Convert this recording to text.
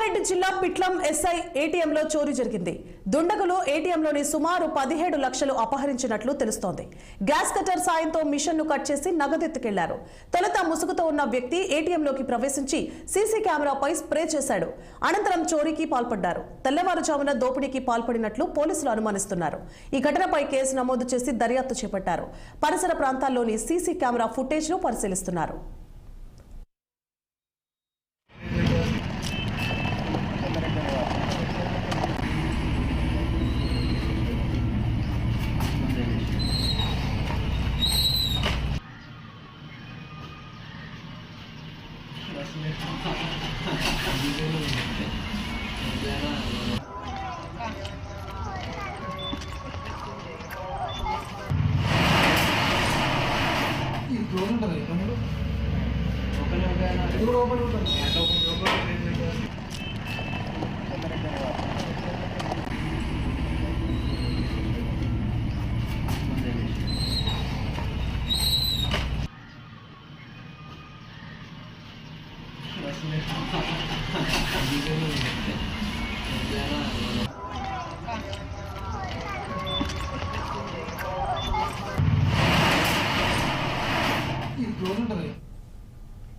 రంగారెడ్డి జిల్లా పిట్లం ఎస్ఐ ఏటీఎంలో చోరీ జరిగింది. దుండగులు ఏటీఎంలోని సుమారు 17 లక్షలు అపహరించినట్లు తెలుస్తోంది. గ్యాస్ కటర్ సాయంతో మిషన్ ను కట్ చేసి నగదెత్తుకెళ్లారు. తొలుత ముసుగుతో ఉన్న వ్యక్తి ఏటీఎంలోకి ప్రవేశించి సీసీ కెమెరాపై స్ప్రే చేశాడు. అనంతరం చోరీకి పాల్పడ్డారు. తెల్లవారుజామున దోపిడీకి పాల్పడినట్లు పోలీసులు అనుమానిస్తున్నారు. ఈ ఘటనపై కేసు నమోదు చేసి దర్యాప్తు చేపట్టారు. పరిసర ప్రాంతాల్లోని సీసీ కెమెరా ఫుటేజ్ ను పరిశీలిస్తున్నారు. ఈ